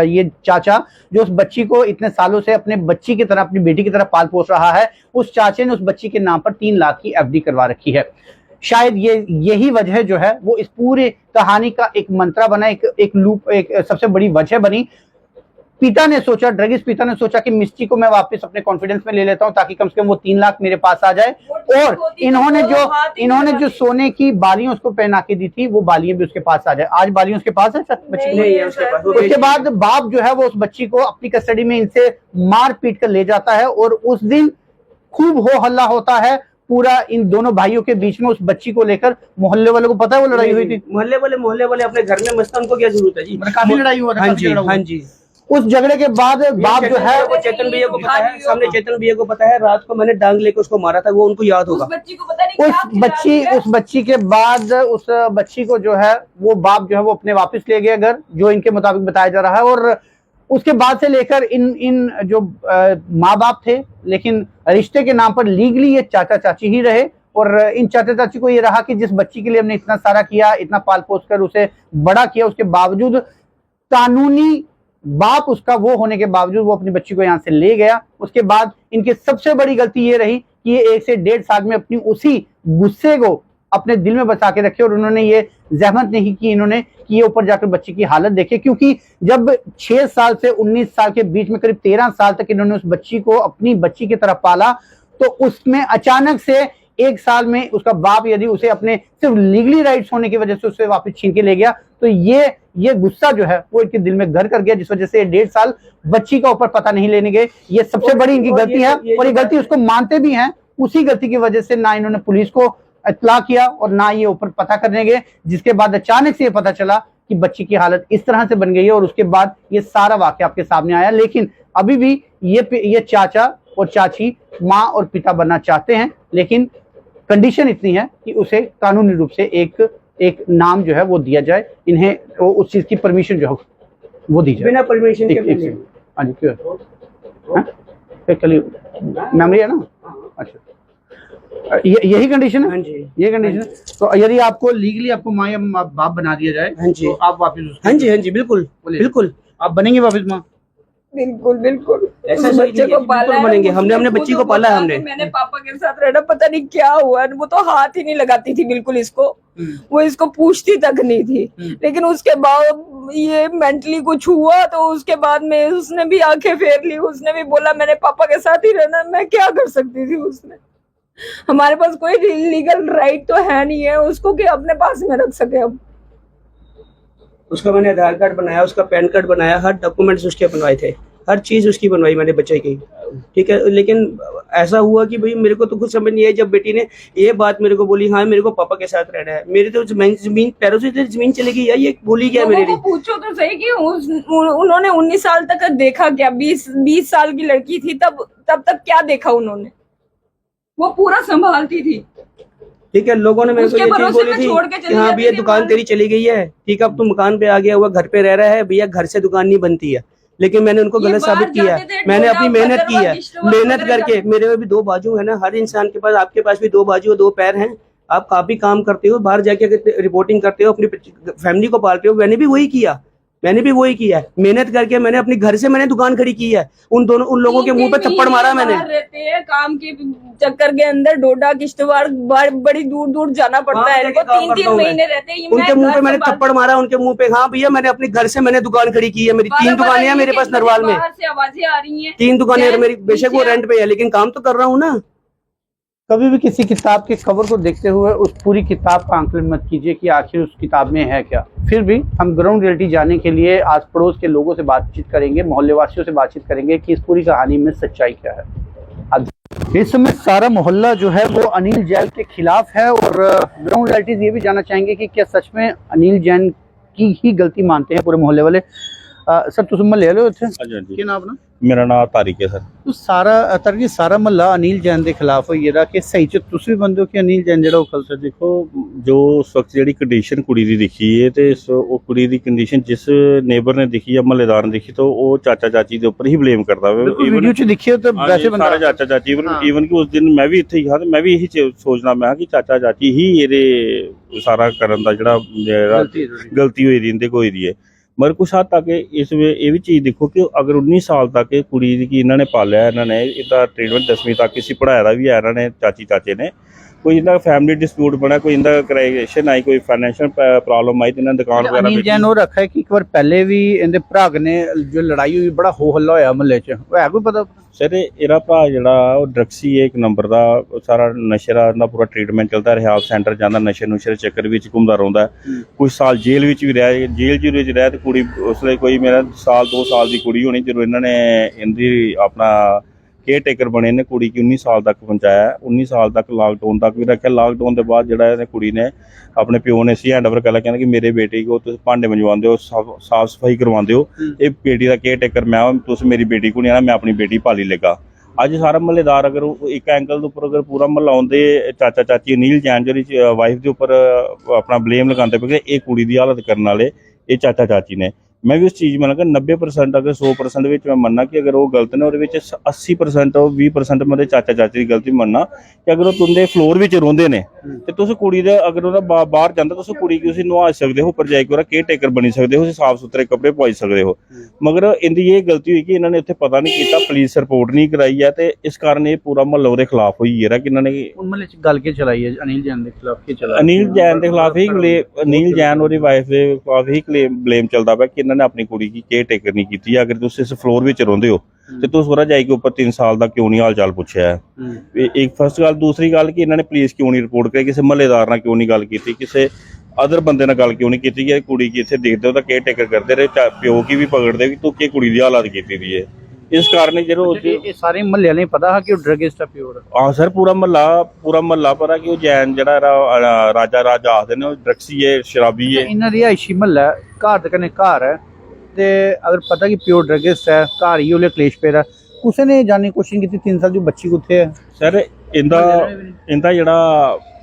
ये चाचा जो उस बच्ची को इतने सालों से अपने बच्ची की तरह, अपनी बेटी की तरह पाल पोस रहा है, उस चाचे ने उस बच्ची के नाम पर 3 लाख की FD करवा रखी है। शायद यही वजह जो है वो इस पूरे कहानी का एक मंत्रा बना, एक लूप, एक सबसे बड़ी वजह बनी। पिता ने सोचा, ड्रगिस्ट पिता ने सोचा कि मिस्टी को मैं वापस अपने कॉन्फिडेंस में ले लेता हूं ताकि कम से कम वो 3 लाख मेरे पास आ जाए। और इन्होंने जो सोने की बालियां उसको पहना के दी थी वो बालियां भी उसके पास आ जाए। आज बालियां उसके पास है बच्ची? नहीं है उसके पास। उसके बाद बाप जो है वो उस बच्ची को अपनी कस्टडी में इनसे मार पीट कर ले जाता है और उस दिन खूब हो हल्ला होता है पूरा इन दोनों भाइयों के बीच में उस बच्ची को लेकर। मोहल्ले वालों को पता है वो लड़ाई हुई थी? मोहल्ले वाले अपने घर में मस्त, उनको क्या जरूरत है जी? काफी लड़ाई हुआ था। हाँ जी। उस झगड़े के बाद बाप जो है वो चेतन भैया को पता है, सामने चेतन भैया को पता है, रात को मैंने डांग लेकर उसको मारा था, वो उनको याद होगा। उस बच्ची को पता नहीं उस बच्ची के बाद उस बच्ची को जो है वो बाप जो है वो अपने वापस ले गया घर, जो इनके मुताबिक बताया जा रहा है। और उसके बाद से लेकर इन जो माँ बाप थे, लेकिन रिश्ते के नाम पर लीगली ये चाचा चाची ही रहे। और इन चाचा चाची को ये रहा कि जिस बच्ची के लिए हमने इतना सारा किया, इतना पाल पोस कर उसे बड़ा किया, उसके बावजूद कानूनी बाप उसका वो होने के बावजूद वो अपनी बच्ची को यहाँ से ले गया। उसके बाद इनकी सबसे बड़ी गलती ये रही कि ये 1 से 1.5 साल में अपनी उसी गुस्से को अपने दिल में बचा के रखे और उन्होंने ये जहमत नहीं की इन्होंने कि ये ऊपर जाकर बच्ची की हालत देखे। क्योंकि जब 6 साल से 19 साल के बीच में करीब 13 साल तक इन्होंने उस बच्ची को अपनी बच्ची की तरफ पाला, तो उसमें अचानक से 1 साल में उसका बाप यदि उसे अपने सिर्फ लीगली राइट्स होने की वजह से उसे वापस छीन के ले गया, तो ये गुस्सा जो है वो इनके दिल में घर कर गया, जिस वजह से 1.5 साल बच्ची का ऊपर पता नहीं लेने गए। ये सबसे बड़ी इनकी गलती है और ये गलती उसको मानते भी हैं। उसी गलती की वजह से ना इन्होंने पुलिस को इत्तला किया और ना ये ऊपर पता करने गए, जिसके बाद अचानक से ये पता चला कि बच्ची की हालत इस तरह से बन गई है और उसके बाद ये सारा वाकया आपके सामने आया। लेकिन अभी भी ये चाचा और चाची माँ और पिता बनना चाहते हैं, लेकिन कंडीशन इतनी है कि उसे कानूनी रूप से एक एक नाम जो है वो दिया जाए, इन्हें उस चीज़ की परमिशन जो है वो दी जाए बिना परमिशन के। हाँ जी, क्यों मेमोरी है ना। अच्छा, यही कंडीशन है। हाँ जी, ये कंडीशन है। तो यदि आपको लीगली आपको माँ या बाप बना दिया जाए, हाँ जी, तो आप वापस हाँ जी, हाँ जी, बिल्कुल बिल्कुल आप बनेंगे वापस माँ। बिल्कुल बिल्कुल ऐसा उस बच्चे को पाला है, बनेंगे। हमने उसने अपने बच्ची खुद को पाला है बोला हमने। कि मैंने पापा के साथ रहना, पता नहीं क्या हुआ, वो तो हाथ ही नहीं लगाती थी बिल्कुल इसको, वो इसको पूछती तक नहीं थी। लेकिन उसके बाद ये मेंटली कुछ हुआ तो उसके बाद में उसने भी आंखें फेर ली, उसने भी बोला मैंने पापा के साथ ही रहना। मैं क्या कर सकती थी उसमें, हमारे पास कोई लीगल राइट तो है नहीं है उसको कि अपने पास में रख सके। अब उसका मैंने आधार कार्ड बनाया, उसका पैन कार्ड बनाया, हर डॉक्यूमेंट्स उसके बनवाए थे, हर चीज उसकी बनवाई मैंने बच्चे की, ठीक है। लेकिन ऐसा हुआ कि भाई मेरे को तो कुछ समझ नहीं है। जब बेटी ने ये बात मेरे को बोली, हाँ मेरे को पापा के साथ रहना है, मेरी तो जमीन पैरों से जमीन चली गई यार। ये बोली क्या मेरे लिए? पूछो तो सही कि उन्होंने 19 साल तक देखा क्या? 20 साल की लड़की थी तब तक क्या देखा उन्होंने? वो पूरा संभालती थी, ठीक है। लोगों ने मेरे को ये चीज बोली थी कि हाँ भैया दुकान तेरी चली गई है, ठीक है, अब तू मकान पे आ गया हुआ, घर पे रह रहा है, भैया घर से दुकान नहीं बनती है। लेकिन मैंने उनको गलत साबित किया है। मैंने अपनी मेहनत की है, मेहनत करके। मेरे में भी दो बाजू है ना, हर इंसान के पास, आपके पास भी दो बाजू और दो पैर हैं। आप काफी काम करते हो, बाहर जाके रिपोर्टिंग करते हो, अपनी फैमिली को पालते हो। मैंने भी वही किया, मेहनत करके मैंने अपने घर से मैंने दुकान खड़ी की है। उन लोगों के मुंह पे थप्पड़ मारा मैंने। रहते हैं काम के चक्कर के अंदर, डोडा किश्तवाड़ बड़ी दूर दूर जाना पड़ता है इनको, 3-3 महीने रहते हैं। उनके मुंह पे मैंने थप्पड़ मारा, उनके मुंह पे। हाँ भैया मैंने अपने घर से मैंने दुकान खड़ी की है। मेरी 3 दुकानें हैं मेरे पास नरवाल में, से आवाजें आ रही है। 3 दुकानें मेरी, बेशक वो रेंट पे है लेकिन काम तो कर रहा हूँ ना। कभी भी किसी किताब के कवर को देखते हुए उस पूरी किताब का आंकलन मत कीजिए कि आखिर उस किताब में है क्या। फिर भी हम ग्राउंड रियलिटी जानने के लिए आस पड़ोस के लोगों से बातचीत करेंगे, मोहल्ले वासियों से बातचीत करेंगे कि इस पूरी कहानी में सच्चाई क्या है। इस समय सारा मोहल्ला जो है वो अनिल जैन के खिलाफ है और ग्राउंड रियलिटीज ये भी जानना चाहेंगे कि क्या सच में अनिल जैन की ही गलती मानते हैं पूरे मोहल्ले वाले। सर तुम मोहल्ले वाले हो? क्या नाम अपना? मेरा नाम तारिक है सर। तो सारा महला अनिल जैन के खिलाफ हो ये कि सही च तुसी बंदे हो कि अनिल जैन ਜਿਹੜਾ ਉਹ ਖਲਸਾ? देखो जो उस वक्त ਜਿਹੜੀ ਕੰਡੀਸ਼ਨ ਕੁੜੀ ਦੀ ਦਿਖੀ ਹੈ ਤੇ ਉਹ ਕੁੜੀ ਦੀ ਕੰਡੀਸ਼ਨ ਜਿਸ ਨੇਬਰ ਨੇ ਦਿਖੀ ਜਾਂ ਮਹੱਲੇਦਾਰ ਨੇ ਦਿਖੀ ਤਾਂ ਉਹ ਚਾਚਾ ਚਾਚੀ ਦੇ ਉੱਪਰ ਹੀ ਬਲੇਮ ਕਰਦਾ ਵੇ। ਵੀਡੀਓ ਚ ਦਿਖਿਆ ਤਾਂ ਵੈਸੇ ਬੰਦਾ ਸਾਰੇ ਚਾਚਾ ਚਾਚੀ ਈਵਨ ਕਿ ਉਸ ਦਿਨ ਮੈਂ ਵੀ ਇੱਥੇ ਹੀ ਹਾਂ ਤੇ ਮੈਂ ਵੀ ਇਹੀ ਸੋਚਣਾ ਮੈਂ ਕਿ ਚਾਚਾ ਚਾਚੀ ਹੀ ਇਹਦੇ ਸਾਰਾ ਕਰਨ ਦਾ ਜਿਹੜਾ ਗਲਤੀ ਹੋਈ ਦੀ ਇਹਦੇ ਕੋਈ ਦੀ ਹੈ। मगर कुछ हद तक इसमें ये भी चीज़ देखो कि अगर 19 साल तक कुड़ी की इन्होंने पालिया, इन्होंने इसका ट्रीटमेंट 10वीं तक इसी पढ़ाया भी है इन्होंने चाचे ने। कोई इनका फैमिली डिस्प्यूट बना, कोई इनका क्राइशन आई, कोई फाइनेंशियल प्रॉब्लम आई तो इन्होंने दुकान वगैरह अनिल जैन वो रखा है कि एक बार पहले भी इनके भरा ने जो लड़ाई हुई बड़ा हो हल्ला होया महल्ले च, है कोई पता? सर ਇਹਦਾ ਭਰਾ ਜਿਹੜਾ ਉਹ ਡਰੱਗਸੀ ਹੈ ਇੱਕ ਨੰਬਰ ਦਾ, ਸਾਰਾ ਨਸ਼ੇ ਦਾ ਪੂਰਾ ਟ੍ਰੀਟਮੈਂਟ ਚੱਲਦਾ, ਰਿਹਾਬ ਸੈਂਟਰ ਜਾਂਦਾ, ਨਸ਼ੇ ਨੁਸ਼ੇ ਚੱਕਰ ਵਿੱਚ ਘੁੰਮਦਾ ਰਹਿੰਦਾ। ਕੁਝ ਸਾਲ ਜੇਲ੍ਹ ਵਿੱਚ ਵੀ ਰਿਹਾ, ਜੇਲ੍ਹ ਵਿੱਚ ਰਿਹਾ ਤੇ ਕੁੜੀ ਉਸ ਲਈ ਕੋਈ ਮੇਰਾ 2 ਸਾਲ ਦੀ ਕੁੜੀ ਹੋਣੀ ਜਦੋਂ ਇਹਨਾਂ ਨੇ ਇਹਦੀ ਆਪਣਾ केयर टेकर बने ने कुड़ी की 19 साल तक पहुँचाया। 19 साल तक लॉकडाउन तक भी रखा। लॉकडाउन के बाद जो कुड़ी ने अपने प्यो ने हैंड ओवर कर लिया कि मेरे बेटे को तुम भांडे मंजवाते हो, साफ सफाई करवाते हो, ये बेटी का केयर टेकर मैं, तुम मेरी बेटी को नहीं आना, मैं अपनी बेटी पाली लेगा। अज सारा महल्लेदार अगर एक एंगल के उपर अगर पूरा महल्ला आते चाचा चाची अनिल जैन जी वाइफ के उपर अपना ब्लेम लगाते पे ये कुड़ी की हालत करने वाले ये चाचा चाची ने। मैं भी उस चीज़ में लगा 90% अगर 100% मैं मनना कि अगर वो गलत ने और 80% 20% मैं चाचा चाची की गलती मनना कि अगर वो तुंदे फ्लोर में रोंदे ने तो तुस कुड़ी दे अगर वह बाहर जाता तुस कुड़ी की उसी नवा सकते हो, उपर जाके केयर टेकर बनी सकते हो, साफ सुथरे कपड़े पवाई सकते हो। मगर इनकी ये गलती हुई कि इन्होंने उत्थे पता नहीं किया, पुलिस रिपोर्ट नहीं कराई है तो इस कारण ये पूरा महल्ला उहदे खिलाफ हुई है कि इन्होंने महल्ले च गल के चलाई है अनिल जैन के खिलाफ के चला अनिल जैन के खिलाफ ही अनिल जैन और वाइफ के खिलाफ ही ब्लेम चलता पाया कि इन्होंने अपनी कुड़ी की केयर टेकर नहीं की। अगर तुम इस फ्लोर में रोंदे हो तो तुम थोड़ा जाके ऊपर 3 साल तक क्यों नहीं हाल चाल पूछा है? एक फर्स्ट गल। दूसरी गल कि इन्होंने पुलिस क्यों नहीं रिपोर्ट कराई, किसी महल्लेदार ने क्यों नहीं गल की, किसी अदर बंदे ने गल क्यों नहीं की कि कुड़ी की इतने देखते हो तो केयर टेकर करते रहे, प्यो की भी पकड़ते भी तू कि कुड़ी की हालत की है। इस कारण जो सारे महल्ले वाले पता है कि ड्रगिस्ट है प्योर। हाँ सर पूरा महल्ला पता कि जैन जरा राजा आखते हैं ड्रग्सी है, शराबी है। इन्ना रिहायशी महल्ला घर दे कन्नै घर है ते अगर पता कि प्योर ड्रगिस्ट है घर ही ओले क्लेश पेरा कुछ ने जानने की कोशिश की 3 साल जो बच्ची कुत्थे है? सर इंदा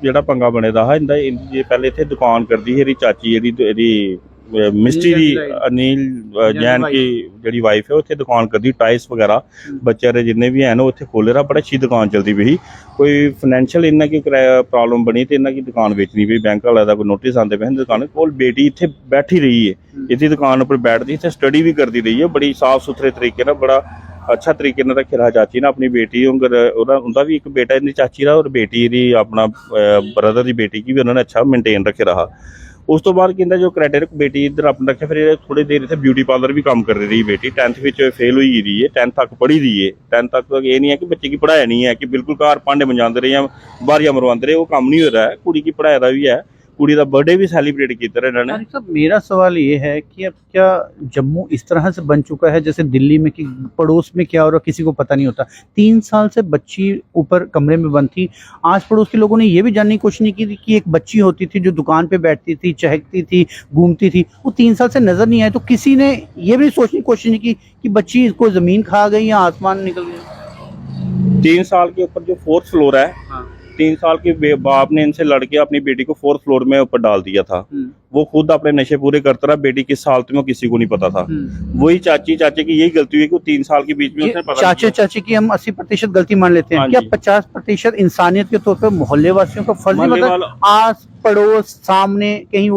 ਜਿਹੜਾ ਪੰਗਾ ਬਣੇ ਦਾ ਹੈ ਇੰਦਾ ਇਹ ਪਹਿਲੇ ਇੱਥੇ ਦੁਕਾਨ ਕਰਦੀ ਸੀ ਇਹਦੀ ਚਾਚੀ ਇਹਦੀ ਮਿਸਟਰੀ ਦੀ ਅਨੀਲ ਜੈਨ ਕੀ ਜਿਹੜੀ ਵਾਈਫ ਹੈ ਉੱਥੇ ਦੁਕਾਨ ਕਰਦੀ ਟਾਈਸ ਵਗੈਰਾ ਬੱਚਿਆਂ ਦੇ ਜਿੰਨੇ ਵੀ ਹਨ ਉਹ ਉੱਥੇ ਖੋਲੇ ਰਾ ਬੜਾ ਅੱਛੀ ਦੁਕਾਨ ਚਲਦੀ ਪਈ ਕੋਈ ਫਾਈਨੈਂਸ਼ੀਅਲ ਇਹਨਾਂ ਕੀ ਪ੍ਰੋਬਲਮ ਬਣੀ ਤੇ ਇਹਨਾਂ ਕੀ ਦੁਕਾਨ ਵੇਚਣੀ ਪਈ ਬੈਂਕ ਵਾਲਾ ਦਾ ਕੋਈ ਨੋਟਿਸ ਆਉਂਦੇ ਪਏ ਦੁਕਾਨ ਕੋਲ ਬੇਟੀ ਇੱਥੇ ਬੈਠੀ ਰਹੀ ਹੈ ਇਹਦੀ ਦੁਕਾਨ ਉੱਪਰ ਬੈਠਦੀ ਇੱਥੇ ਸਟੱਡੀ ਵੀ ਕਰਦੀ ਰਹੀ ਹੈ ਬੜੀ ਸਾਫ ਸੁਥਰੇ ਤਰੀਕੇ ਨਾਲ ਬੜਾ अच्छा तरीके ਨਾਲ ਰੱਖਿਆ ਰਿਹਾ ਚਾਚੀ ਨੇ ਆਪਣੀ ਬੇਟੀ ਉਹਦਾ ਵੀ ਇੱਕ ਬੇਟਾ ਇਹਦੀ ਚਾਚੀ ਦਾ ਔਰ ਬੇਟੀ ਦੀ ਆਪਣਾ ਬ੍ਰਦਰ ਦੀ ਬੇਟੀ ਕੀ ਵੀ ਉਹਨਾਂ ਨੇ ਅੱਛਾ ਮੇਨਟੇਨ ਰੱਖਿਆ ਰਹਾ ਉਸ ਤੋਂ ਬਾਅਦ ਕਹਿੰਦਾ ਜੋ ਕ੍ਰਾਈਟੇਰਿਆ ਬੇਟੀ ਇੱਧਰ ਆਪਣਾ ਰੱਖਿਆ ਫਿਰ ਥੋੜੀ ਦੇਰ ਇੱਥੇ ਬਿਊਟੀ ਪਾਰਲਰ ਵੀ ਕੰਮ ਕਰ ਰਹੀ ਬੇਟੀ 10th ਵਿੱਚ ਫੇਲ ਹੋਈ ਰਹੀ ਹੈ 10th ਤੱਕ ਪੜ੍ਹੀ ਰਹੀ ਹੈ 10th ਤੱਕ ਇਹ ਨਹੀਂ ਹੈ ਕਿ ਬੱਚੇ की पढ़ाया नहीं है कि बिल्कुल घर भांडे मंजाते रहे या बारियां मरवाते रहे वो काम नहीं हो रहा है कुड़ी की पढ़ाई का भी है कुड़ी का बर्थडे भी सेलिब्रेट किया इन्होंने। मेरा सवाल ये है कि अब क्या जम्मू इस तरह से बन चुका है जैसे दिल्ली में कि पड़ोस में क्या हो रहा किसी को पता नहीं होता 3 साल से बच्ची ऊपर कमरे में बंद थी आस पड़ोस के लोगों ने ये भी जानने की कोशिश नहीं की थी कि एक बच्ची होती थी जो दुकान पे बैठती थी चहकती थी घूमती थी वो 3 साल से नजर नहीं आए तो किसी ने ये भी सोचने की कोशिश नहीं की कि बच्ची इसको जमीन खा गई या आसमान निकल गया। 3 साल के ऊपर जो 4th फ्लोर है 3 साल के बाप ने इनसे लड़के अपनी बेटी को 4th फ्लोर में ऊपर डाल दिया था वो खुद अपने नशे पूरे करता रहा बेटी किस हालत में किसी को नहीं पता था वही चाचे की यही गलती हुई कि 3 साल के बीच में उसने पता चाचे की हम 80% गलती मान लेते हैं क्या 50% इंसानियत के तौर पर मोहल्ले वासियों का फर्ज नहीं बनता आस पड़ोस सामने कहीं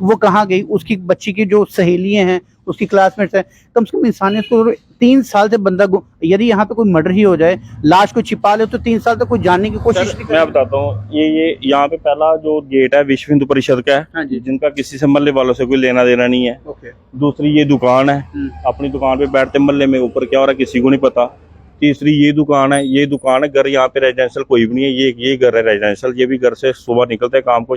वो कहाँ गई उसकी बच्ची की जो सहेलियां हैं उसकी क्लासमेट्स है कम से कम इंसानियत को 3 साल से बंदा यदि यहाँ पे कोई मर्डर ही हो जाए लाश को छिपा ले तो 3 साल तक कोई जानने की कोशिश नहीं। मैं बताता हूँ ये यहाँ पे पहला जो गेट है विश्व हिंदू परिषद का है जिनका किसी से मोहल्ले वालों से कोई लेना देना नहीं है दूसरी ये दुकान है अपनी दुकान पे बैठते मोहल्ले में ऊपर क्या हो रहा है किसी को नहीं पता तीसरी ये दुकान है घर यहाँ पे रेजिडेंशियल कोई भी नहीं है ये घर है रेजिडेंशियल ये भी घर से सुबह निकलते काम को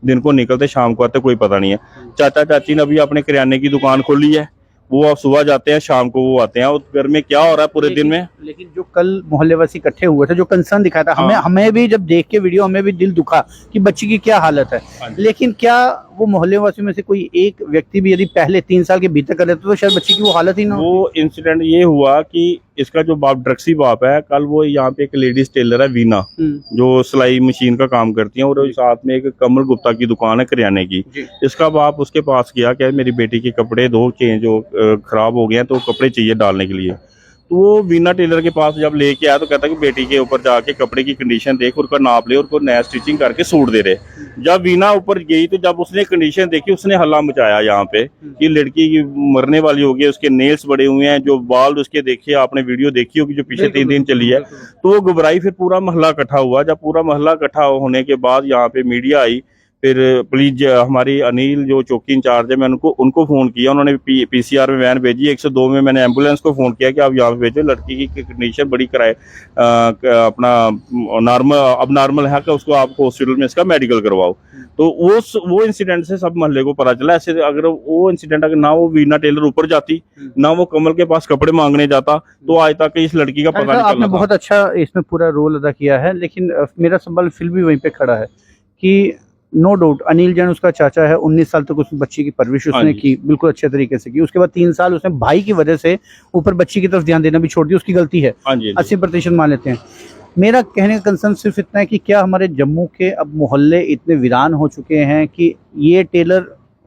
दिन को निकलते शाम को आते कोई पता नहीं है चाचा चाची ने अभी अपने किराने की दुकान खोली है वो आप सुबह जाते हैं शाम को वो आते हैं और घर में क्या हो रहा है पूरे दिन में। लेकिन जो कल मोहल्ले वासी इकट्ठे हुए थे जो कंसर्न दिखाया था हमें भी जब देख के वीडियो हमें भी दिल दुखा कि बच्ची की क्या हालत है लेकिन क्या वो मोहल्ले वासियों में से कोई एक व्यक्ति भी यदि पहले 3 साल के भीतर कर लेते तो शायद बच्ची की वो हालत ही ना वो इंसिडेंट ये हुआ कि इसका जो बाप ड्रग्सी बाप है कल वो यहाँ पे एक लेडीज टेलर है वीना जो सिलाई मशीन का काम करती है और साथ में एक कमल गुप्ता की दुकान है करियाने की इसका बाप उसके पास गया क्या मेरी बेटी के कपड़े 2 चेंज खराब हो गए हैं तो कपड़े चाहिए डालने के लिए तो वो वीना टेलर के पास जब लेके आया तो कहता कि बेटी के ऊपर जाके कपड़े की कंडीशन देख उसका नाप ले और उसको नया स्टिचिंग करके सूट दे रहे जब वीना ऊपर गई तो जब उसने कंडीशन देखी उसने हल्ला मचाया यहाँ पे कि लड़की की मरने वाली होगी उसके नेल्स बड़े हुए हैं जो बाल उसके देखिए आपने वीडियो देखी होगी जो पिछले 3 दिन चली है तो वो घबराई फिर पूरा मोहल्ला इकट्ठा हुआ जब पूरा मोहल्ला इकट्ठा होने के बाद यहाँ पे मीडिया आई फिर पुलिस हमारी अनिल जो चौकी इंचार्ज है मैं उनको फ़ोन किया उन्होंने पीसीआर में वैन भेजी 102 में मैंने एम्बुलेंस को फ़ोन किया कि आप यहाँ पे भेजो लड़की की कंडीशन बड़ी अपना नॉर्मल है कि उसको आप हॉस्पिटल में इसका मेडिकल करवाओ तो वो इंसिडेंट से सब मोहल्ले को पता चला ऐसे अगर वो इंसिडेंट अगर ना वो वीना टेलर ऊपर जाती ना वो कमल के पास कपड़े मांगने जाता तो आज तक इस लड़की का पता नहीं चला। आपने बहुत अच्छा इसमें पूरा रोल अदा किया है लेकिन मेरा सवाल फिर भी वहीं पे खड़ा है कि नो डाउट अनिल जैन उसका चाचा है 19 साल तक उस बच्ची की परवरिश उसने की बिल्कुल अच्छे तरीके से की उसके बाद 3 साल उसने भाई की वजह से ऊपर बच्ची की तरफ ध्यान देना भी छोड़ दिया उसकी गलती है 80% मान लेते हैं। मेरा कहने का कंसर्न सिर्फ इतना है कि क्या हमारे जम्मू के अब मोहल्ले इतने वीरान हो चुके हैं कि ये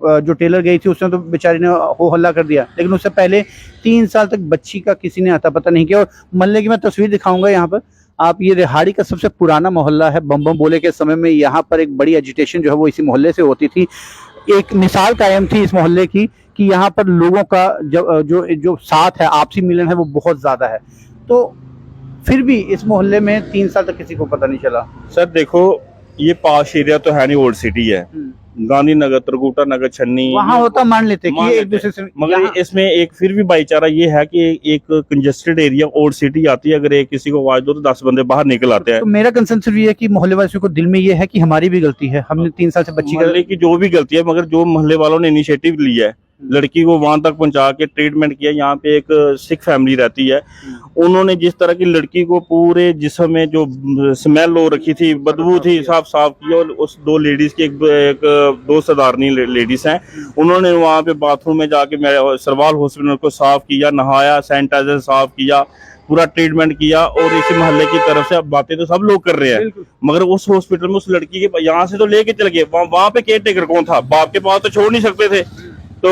जो टेलर गई थी उसने तो बेचारी ने हो हल्ला कर दिया लेकिन उससे पहले 3 साल तक बच्ची का किसी ने आता पता नहीं किया और मोहल्ले की मैं तस्वीर दिखाऊंगा यहाँ पर आप ये रिहाड़ी का सबसे पुराना मोहल्ला है बम बम बोले के समय में यहाँ पर एक बड़ी एजिटेशन जो है वो इसी मोहल्ले से होती थी एक मिसाल कायम थी इस मोहल्ले की कि यहाँ पर लोगों का जो साथ है आपसी मिलन है वो बहुत ज्यादा है तो फिर भी इस मोहल्ले में 3 साल तक किसी को पता नहीं चला। सर देखो ये पाश एरिया तो है नहीं ओल्ड सिटी है गांधीनगर त्रिकुटा नगर छन्नी वहाँ होता मान लेते कि एक दूसरे से मगर इसमें एक फिर भी भाईचारा ये है कि एक कंजेस्टेड एरिया ओल्ड सिटी आती है अगर एक किसी को आवाज दो तो 10 बंदे बाहर निकल आते हैं। तो मेरा कंसर्न सिर्फ ये है कि मोहल्ले वासियों को दिल में ये है कि हमारी भी गलती है हमने 3 साल से बच्ची की जो भी गलती है मगर जो मोहल्ले वालों ने इनिशिएटिव लिया है लड़की को वहां तक पहुंचा के ट्रीटमेंट किया। यहाँ पे एक सिख फैमिली रहती है उन्होंने जिस तरह की लड़की को पूरे जिस्म में जो स्मेल हो रखी थी बदबू थी साफ किया और उस 2 लेडीज की एक 2 सधारनी लेडीज हैं उन्होंने वहाँ पे बाथरूम में जाके सरवाल हॉस्पिटल को साफ किया नहाया सैनिटाइजर साफ किया पूरा ट्रीटमेंट किया और इस मोहल्ले की तरफ से अब बातें तो सब लोग कर रहे हैं, मगर उस हॉस्पिटल में उस लड़की के यहाँ से तो लेके चले गए, वहाँ पे केयर टेकर कौन था? बाप के पास तो छोड़ नहीं सकते थे। तो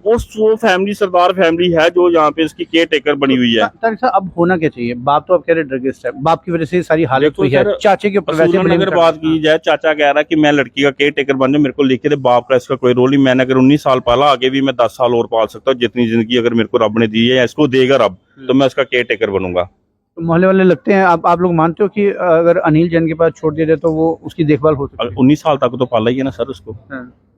वो फैमिली सरदार फैमिली है जो यहाँ पे इसकी केयर टेकर बनी हुई है। तारिक साहब, अब होना क्या चाहिए? बाप तो आप कह रहे ड्रगिस्ट है, बाप की वजह से सारी हालत हुई है, चाचे के ऊपर वैसे अगर बात की जाए, चाचा कह रहा है कि मैं लड़की का केयर टेकर बन जाऊं, मेरे को लिख के दे, बाप का इसका कोई रोल नहीं, मैंने अगर 19 साल पाला, आगे भी मैं 10 साल और पाल सकता हूँ, जितनी जिंदगी अगर मेरे को रब ने दी है या इसको देगा रब, तो मैं उसका केयर टेकर बनूंगा। तो मोहल्ले वाले लगते हैं, आप लोग मानते हो कि अगर अनिल जैन के पास छोड़ दिया जाए तो वो उसकी देखभाल हो सकती है? 19 साल तक तो पाला ही है ना सर उसको,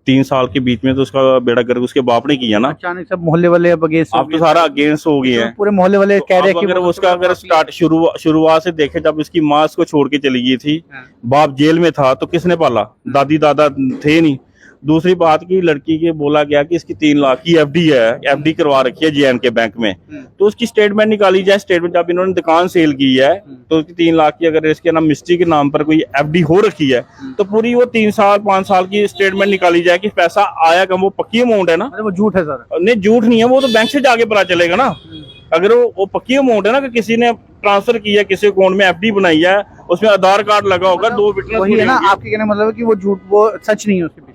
3 साल के बीच में तो उसका बेड़ा गर्क उसके बाप ने किया ना। अचानक सब मोहल्ले वाले अब अगेंस्ट, अब तो सारा अगेंस्ट हो गए हैं, पूरे मोहल्ले वाले कह रहे हैं कि अगर उसका अगर स्टार्ट शुरुआत से देखे, जब इसकी माँ उसको छोड़ के चली गई थी, बाप जेल में था, तो किसने पाला? दादी दादा थे नहीं। दूसरी बात की लड़की के बोला गया कि इसकी 3 लाख की एफडी है, एफडी करवा रखी है JNK बैंक में, तो उसकी स्टेटमेंट निकाली जाए। स्टेटमेंट जब इन्होंने दुकान सेल की है तो उसकी 3 लाख की अगर इसके नाम मिस्ट्री के नाम पर कोई एफडी हो रखी है, तो पूरी वो 3 साल 5 साल की स्टेटमेंट निकाली जाए कि पैसा आया कम, वो पक्की अमाउंट है ना। वो झूठ है सर? नहीं, झूठ नहीं है, वो तो बैंक से जाके पता चलेगा ना। अगर वो पक्की अमाउंट है ना कि किसी ने ट्रांसफर किया, किसी अकाउंट में एफडी बनाई है, उसमें आधार कार्ड लगा होगा, 2 विटनेस वही है ना, आपके कहने का मतलब है कि वो झूठ, वो सच नहीं है उसके